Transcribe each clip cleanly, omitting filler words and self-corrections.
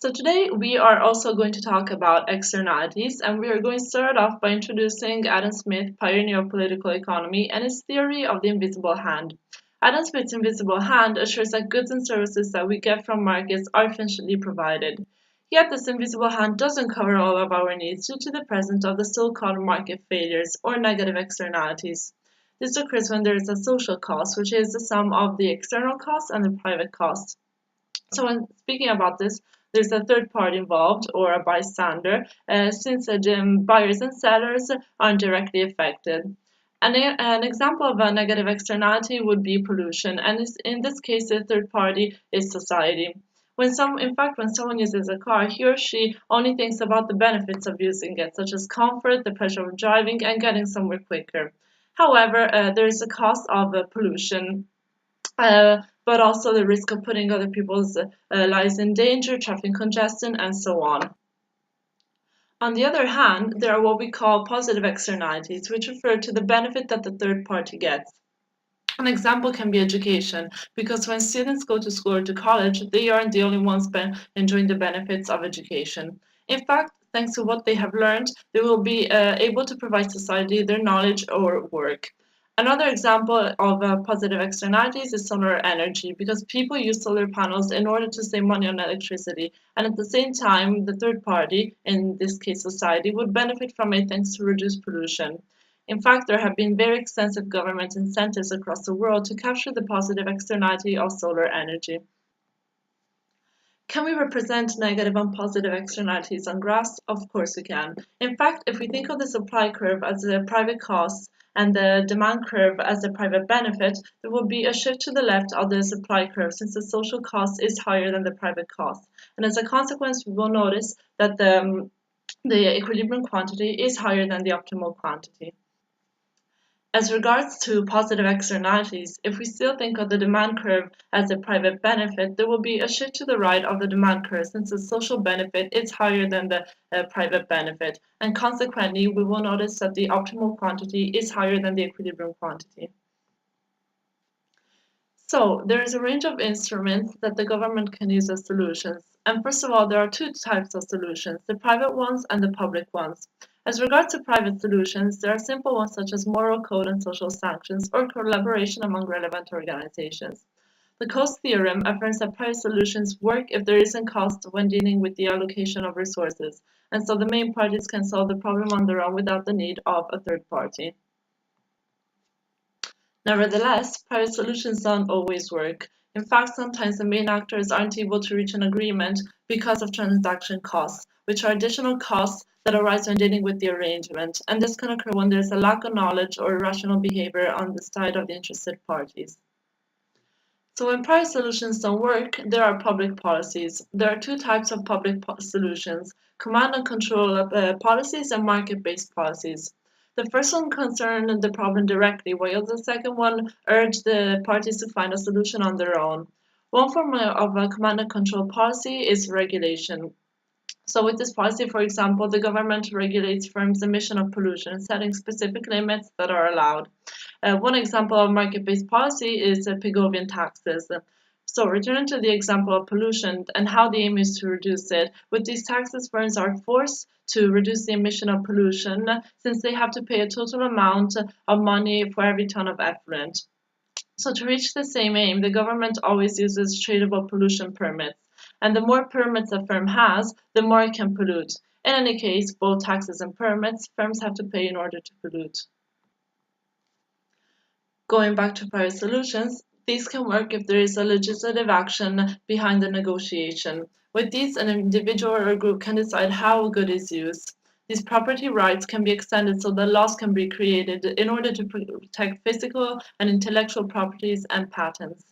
So today we are also going to talk about externalities, and we are going to start off by introducing Adam Smith, pioneer of political economy, and his theory of the invisible hand. Adam Smith's invisible hand assures that goods and services that we get from markets are efficiently provided. Yet this invisible hand doesn't cover all of our needs due to the presence of the so-called market failures or negative externalities. This occurs when there is a social cost, which is the sum of the external cost and the private cost. So when speaking about this, there's a third party involved or a bystander, since the buyers and sellers aren't directly affected. An example of a negative externality would be pollution, and in this case, the third party is society. When someone uses a car, he or she only thinks about the benefits of using it, such as comfort, the pleasure of driving, and getting somewhere quicker. However, there is a cost of pollution, but also the risk of putting other people's lives in danger, traffic congestion, and so on. On the other hand, there are what we call positive externalities, which refer to the benefit that the third party gets. An example can be education, because when students go to school or to college, they aren't the only ones enjoying the benefits of education. In fact, thanks to what they have learned, they will be able to provide society their knowledge or work. Another example of positive externalities is solar energy, because people use solar panels in order to save money on electricity, and at the same time, the third party, in this case society, would benefit from it thanks to reduced pollution. In fact, there have been very extensive government incentives across the world to capture the positive externality of solar energy. Can we represent negative and positive externalities on graphs? Of course we can. In fact, if we think of the supply curve as a private cost and the demand curve as a private benefit, there will be a shift to the left of the supply curve since the social cost is higher than the private cost. And as a consequence, we will notice that the equilibrium quantity is higher than the optimal quantity. As regards to positive externalities, if we still think of the demand curve as a private benefit, there will be a shift to the right of the demand curve since the social benefit is higher than the private benefit, and consequently we will notice that the optimal quantity is higher than the equilibrium quantity. So there is a range of instruments that the government can use as solutions. And first of all, there are two types of solutions, the private ones and the public ones. As regards to private solutions, there are simple ones such as moral code and social sanctions or collaboration among relevant organizations. The cost theorem affirms that private solutions work if there isn't cost when dealing with the allocation of resources, and so the main parties can solve the problem on their own without the need of a third party. Nevertheless, private solutions don't always work. In fact, sometimes the main actors aren't able to reach an agreement because of transaction costs, which are additional costs that arise when dealing with the arrangement, and this can occur when there's a lack of knowledge or irrational behavior on the side of the interested parties. So when private solutions don't work, there are public policies. There are two types of solutions, command and control policies and market-based policies. The first one concerned the problem directly, while the second one urged the parties to find a solution on their own. One form of a command and control policy is regulation. So with this policy, for example, the government regulates firms' emission of pollution, setting specific limits that are allowed. One example of market-based policy is Pigovian taxes. So returning to the example of pollution and how the aim is to reduce it, with these taxes, firms are forced to reduce the emission of pollution since they have to pay a total amount of money for every ton of effluent. So to reach the same aim, the government always uses tradable pollution permits. And the more permits a firm has, the more it can pollute. In any case, both taxes and permits, firms have to pay in order to pollute. Going back to private solutions, these can work if there is a legislative action behind the negotiation. With these, an individual or a group can decide how a good is used. These property rights can be extended so that laws can be created in order to protect physical and intellectual properties and patents.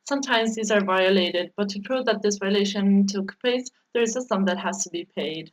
Sometimes these are violated, but to prove that this violation took place, there is a sum that has to be paid.